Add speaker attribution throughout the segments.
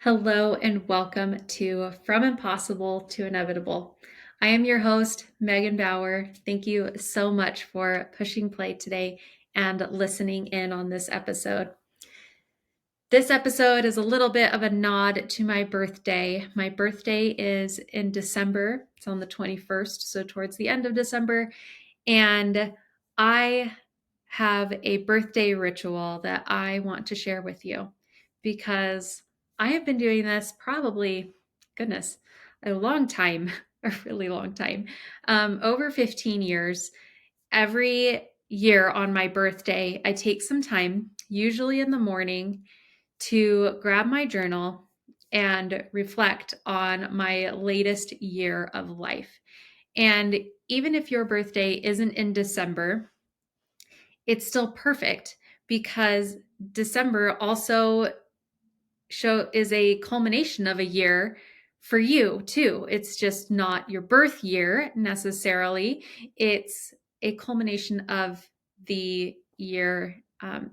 Speaker 1: Hello and welcome to From Impossible to Inevitable. I am your host, Megan Bauer. Thank you so much for pushing play today and listening in on this episode. This episode is a little bit of a nod to my birthday. My birthday is in December. It's on the 21st, so towards the end of December. And I have a birthday ritual that I want to share with you because I have been doing this probably, goodness, a long time, a really long time, over 15 years. Every year on my birthday, I take some time, usually in the morning, to grab my journal and reflect on my latest year of life. And even if your birthday isn't in December, it's still perfect because December also is a culmination of a year for you too. It's just not your birth year necessarily. It's a culmination of the year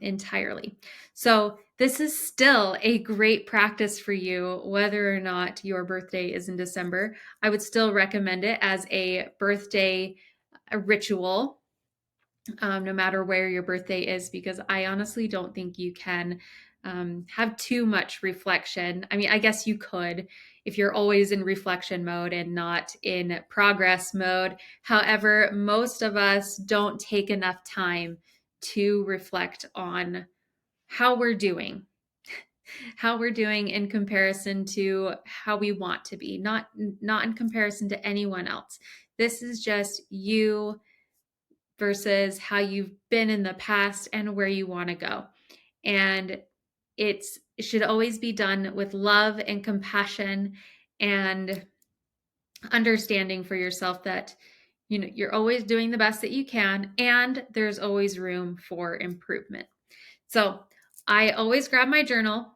Speaker 1: entirely. So this is still a great practice for you, whether or not your birthday is in December. I would still recommend it as a birthday ritual, no matter where your birthday is, because I honestly don't think you can have too much reflection. I mean, I guess you could if you're always in reflection mode and not in progress mode. However, most of us don't take enough time to reflect on how we're doing, how we're doing in comparison to how we want to be, not in comparison to anyone else. This is just you versus how you've been in the past and where you want to go. And it should always be done with love and compassion and understanding for yourself that you're always doing the best that you can and there's always room for improvement. So, I always grab my journal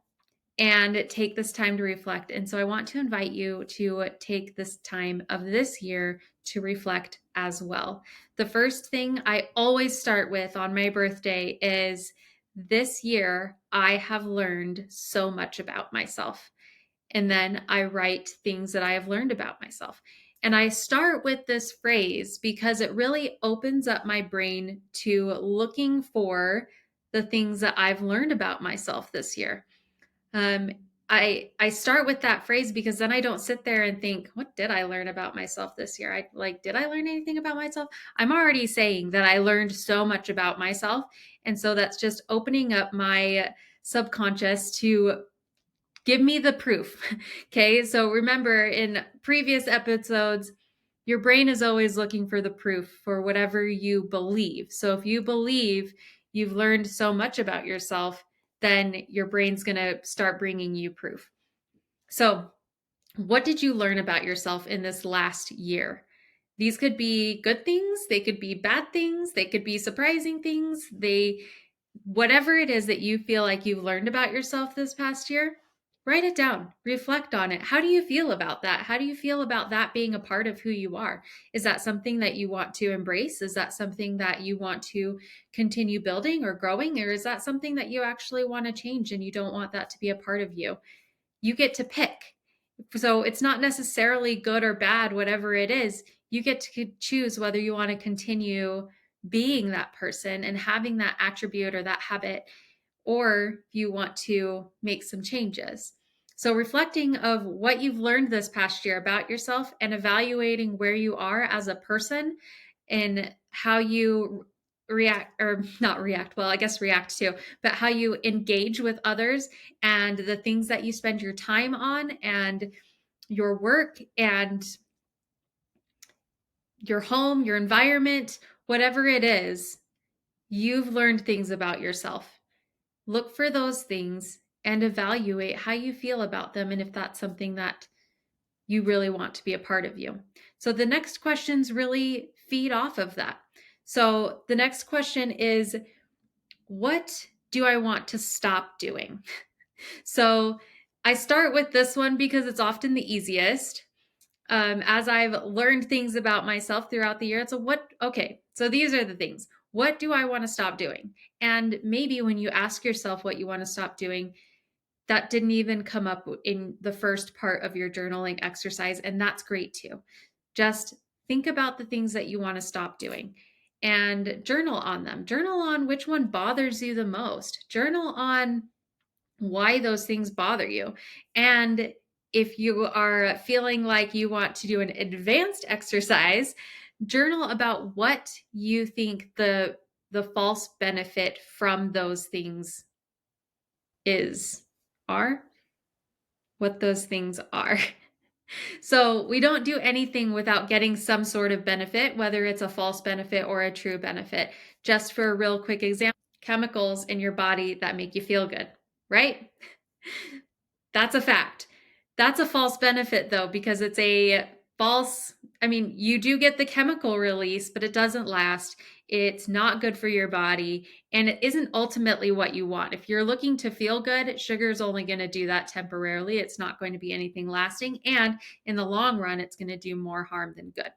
Speaker 1: and take this time to reflect. And so I want to invite you to take this time of this year to reflect as well. The first thing I always start with on my birthday is this year I have learned so much about myself. And then I write things that I have learned about myself. And I start with this phrase because it really opens up my brain to looking for the things that I've learned about myself this year. um, I start with that phrase because then I don't sit there and think, what did I learn about myself this year? Did I learn anything about myself? I'm already saying that I learned so much about myself. And so that's just opening up my subconscious to give me the proof. Okay. So remember, in previous episodes, your brain is always looking for the proof for whatever you believe. So if you believe you've learned so much about yourself, then your brain's going to start bringing you proof. So, what did you learn about yourself in this last year? These could be good things, they could be bad things, they could be surprising things. Whatever it is that you feel like you've learned about yourself this past year, write it down, reflect on it. How do you feel about that? How do you feel about that being a part of who you are? Is that something that you want to embrace? Is that something that you want to continue building or growing? Or is that something that you actually want to change and you don't want that to be a part of you? You get to pick. So it's not necessarily good or bad, whatever it is. You get to choose whether you want to continue being that person and having that attribute or that habit, or you want to make some changes. So reflecting of what you've learned this past year about yourself and evaluating where you are as a person and how you react, or not react, well, I guess react too, but how you engage with others and the things that you spend your time on and your work and your home, your environment, whatever it is, you've learned things about yourself. Look for those things and evaluate how you feel about them and if that's something that you really want to be a part of you. So the next questions really feed off of that. So the next question is, what do I want to stop doing? So I start with this one because it's often the easiest. As I've learned things about myself throughout the year, so these are the things. What do I want to stop doing? And maybe when you ask yourself what you want to stop doing, that didn't even come up in the first part of your journaling exercise, and that's great too. Just think about the things that you want to stop doing and journal on them. Journal on which one bothers you the most. Journal on why those things bother you. And if you are feeling like you want to do an advanced exercise, journal about what you think the false benefit from those things is are what those things are. So we don't do anything without getting some sort of benefit, whether it's a false benefit or a true benefit. Just for a real quick example, chemicals in your body that make you feel good, right? That's a fact. That's a false benefit though, because it's a false, I mean, you do get the chemical release, but it doesn't last. It's not good for your body, and it isn't ultimately what you want. If you're looking to feel good, sugar is only going to do that temporarily. It's not going to be anything lasting, and in the long run, it's going to do more harm than good.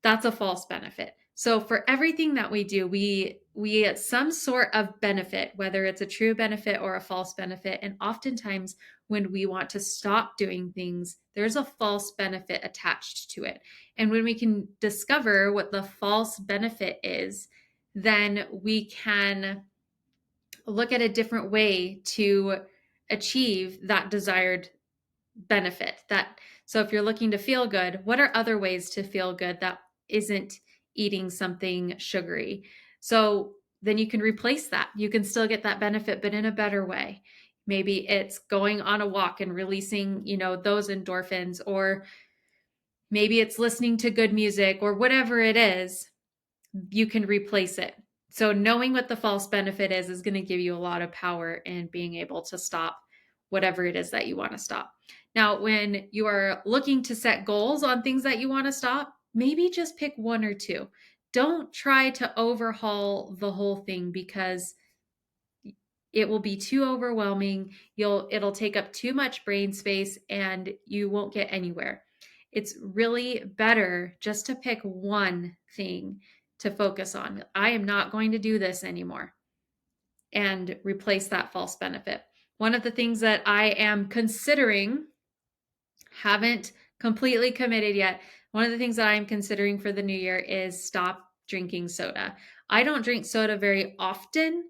Speaker 1: That's a false benefit. So for everything that we do, we get some sort of benefit, whether it's a true benefit or a false benefit. And oftentimes when we want to stop doing things, there's a false benefit attached to it. And when we can discover what the false benefit is, then we can look at a different way to achieve that desired benefit. That so if you're looking to feel good, what are other ways to feel good that isn't eating something sugary? So then you can replace that. You can still get that benefit, but in a better way. Maybe it's going on a walk and releasing, those endorphins, or maybe it's listening to good music, or whatever it is, you can replace it. So knowing what the false benefit is going to give you a lot of power in being able to stop whatever it is that you want to stop. Now, when you are looking to set goals on things that you want to stop, maybe just pick one or two. Don't try to overhaul the whole thing, because it will be too overwhelming. It'll take up too much brain space and you won't get anywhere. It's really better just to pick one thing to focus on. I am not going to do this anymore, and replace that false benefit. One of the things that I am considering, haven't completely committed yet, one of the things that I am considering for the new year is stop drinking soda. I don't drink soda very often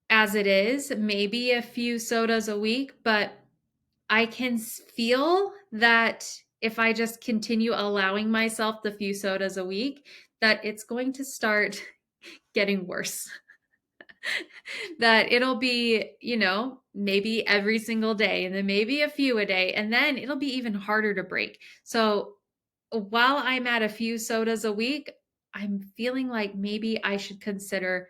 Speaker 1: as it is, maybe a few sodas a week, but I can feel that if I just continue allowing myself the few sodas a week, that it's going to start getting worse. That it'll be, maybe every single day, and then maybe a few a day, and then it'll be even harder to break. So while I'm at a few sodas a week, I'm feeling like maybe I should consider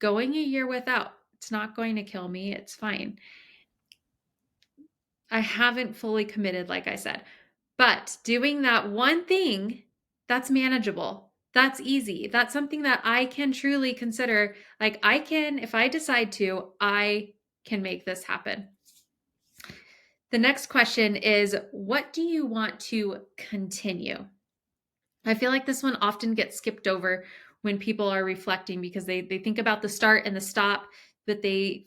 Speaker 1: going a year without. It's not going to kill me. It's fine. I haven't fully committed, like I said, but doing that one thing, that's manageable. That's easy. That's something that I can truly consider. Like, I can, if I decide to, I can make this happen. The next question is, what do you want to continue? I feel like this one often gets skipped over when people are reflecting, because they think about the start and the stop, but they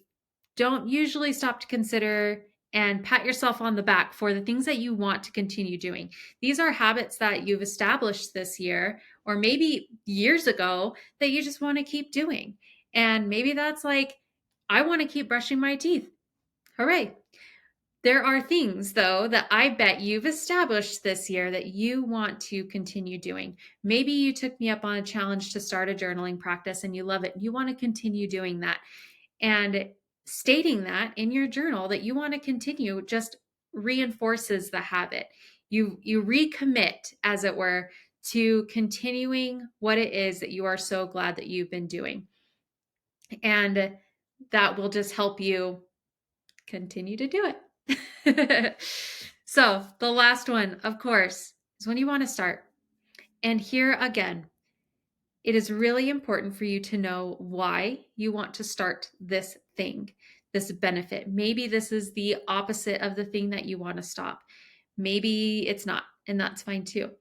Speaker 1: don't usually stop to consider and pat yourself on the back for the things that you want to continue doing. These are habits that you've established this year, or maybe years ago, that you just want to keep doing. And maybe that's like, I want to keep brushing my teeth. Hooray. There are things, though, that I bet you've established this year that you want to continue doing. Maybe you took me up on a challenge to start a journaling practice and you love it. You want to continue doing that. And stating that in your journal that you want to continue just reinforces the habit. You recommit, as it were, to continuing what it is that you are so glad that you've been doing. And that will just help you continue to do it. So the last one, of course, is when you want to start. And here again, it is really important for you to know why you want to start this thing, this benefit. Maybe this is the opposite of the thing that you want to stop. Maybe it's not, and that's fine too.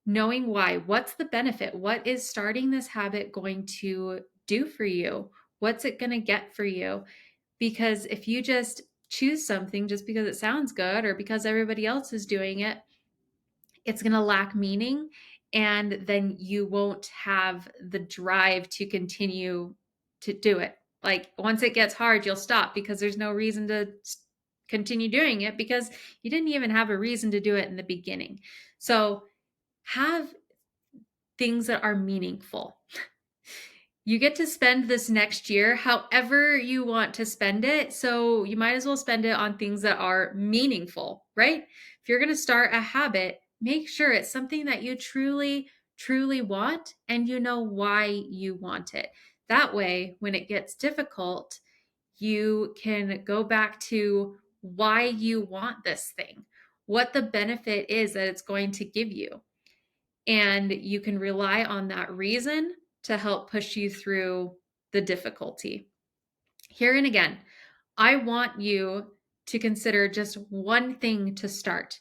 Speaker 1: Knowing why, what's the benefit? What is starting this habit going to do for you? What's it going to get for you? Because if you just choose something just because it sounds good or because everybody else is doing it, it's going to lack meaning. And then you won't have the drive to continue to do it. Like once it gets hard, you'll stop because there's no reason to continue doing it because you didn't even have a reason to do it in the beginning. So have things that are meaningful. You get to spend this next year however you want to spend it. So you might as well spend it on things that are meaningful, right? If you're going to start a habit, make sure it's something that you truly, truly want and you know why you want it. That way, when it gets difficult, you can go back to why you want this thing, what the benefit is that it's going to give you. And you can rely on that reason to help push you through the difficulty. Here and again, I want you to consider just one thing to start.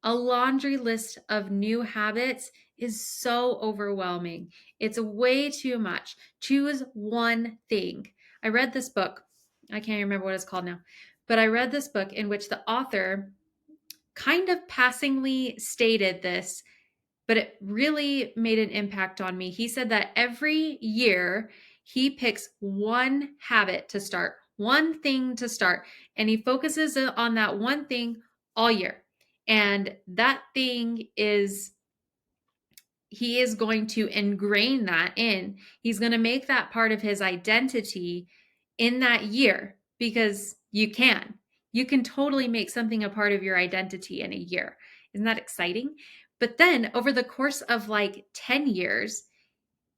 Speaker 1: A laundry list of new habits is so overwhelming. It's way too much. Choose one thing. I read this book. I can't remember what it's called now, but I read this book in which the author kind of passingly stated this, but it really made an impact on me. He said that every year he picks one habit to start, one thing to start, and he focuses on that one thing all year. And that thing is, he is going to ingrain that in. He's going to make that part of his identity in that year because you can. You can totally make something a part of your identity in a year. Isn't that exciting? But then over the course of like 10 years,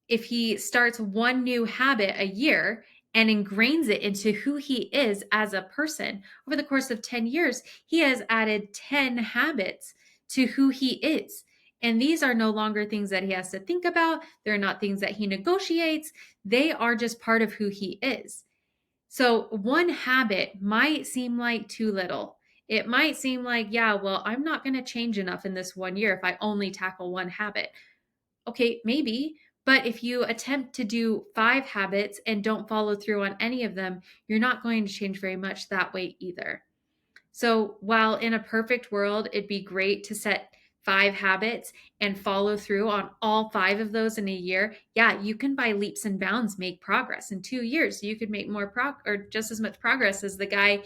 Speaker 1: if he starts one new habit a year and ingrains it into who he is as a person, over the course of 10 years, he has added 10 habits to who he is. And these are no longer things that he has to think about. They're not things that he negotiates. They are just part of who he is. So one habit might seem like too little. It might seem like, yeah, well, I'm not going to change enough in this 1 year if I only tackle one habit. Okay, maybe. But if you attempt to do 5 habits and don't follow through on any of them, you're not going to change very much that way either. So while in a perfect world, it'd be great to set 5 habits and follow through on all 5 of those in a year. Yeah, you can by leaps and bounds make progress. In 2 years, you could make more or just as much progress as the guy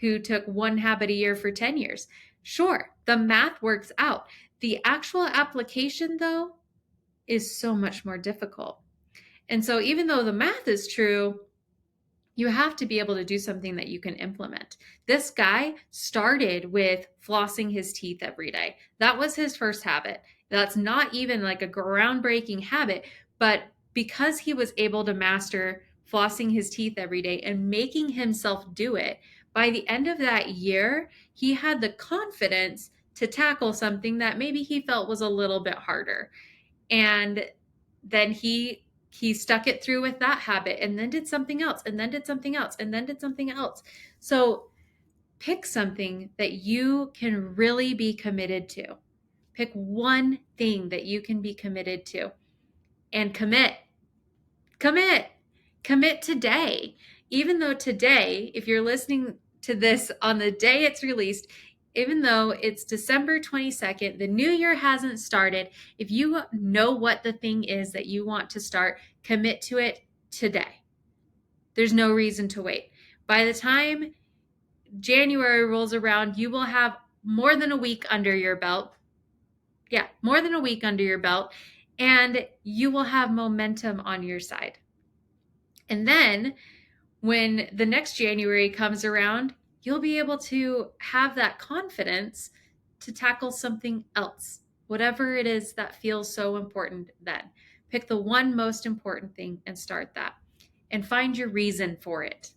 Speaker 1: who took one habit a year for 10 years. Sure, the math works out. The actual application, though, is so much more difficult. And so even though the math is true, you have to be able to do something that you can implement. This guy started with flossing his teeth every day. That was his first habit. That's not even like a groundbreaking habit, but because he was able to master flossing his teeth every day and making himself do it, by the end of that year, he had the confidence to tackle something that maybe he felt was a little bit harder. And then he stuck it through with that habit and then did something else and then did something else and then did something else. So pick something that you can really be committed to. Pick one thing that you can be committed to and commit commit today. Even though today, if you're listening to this on the day it's released, even though it's December 22nd, the new year hasn't started, if you know what the thing is that you want to start, commit to it today. There's no reason to wait. By the time January rolls around, you will have more than a week under your belt. Yeah, more than a week under your belt, and you will have momentum on your side. And then when the next January comes around, you'll be able to have that confidence to tackle something else, whatever it is that feels so important then. Pick the one most important thing and start that and find your reason for it.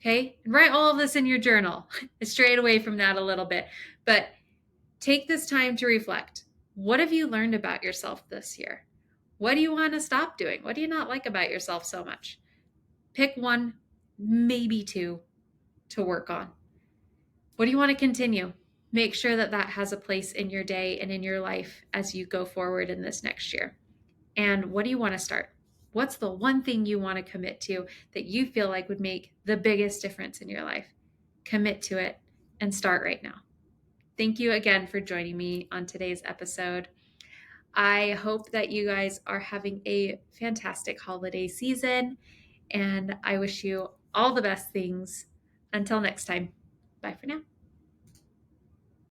Speaker 1: Okay? And write all of this in your journal. I strayed away from that a little bit, but take this time to reflect. What have you learned about yourself this year? What do you want to stop doing? What do you not like about yourself so much? Pick one, maybe two to work on. What do you want to continue? Make sure that that has a place in your day and in your life as you go forward in this next year. And what do you want to start? What's the one thing you want to commit to that you feel like would make the biggest difference in your life? Commit to it and start right now. Thank you again for joining me on today's episode. I hope that you guys are having a fantastic holiday season, and I wish you all the best things. Until next time, bye for now.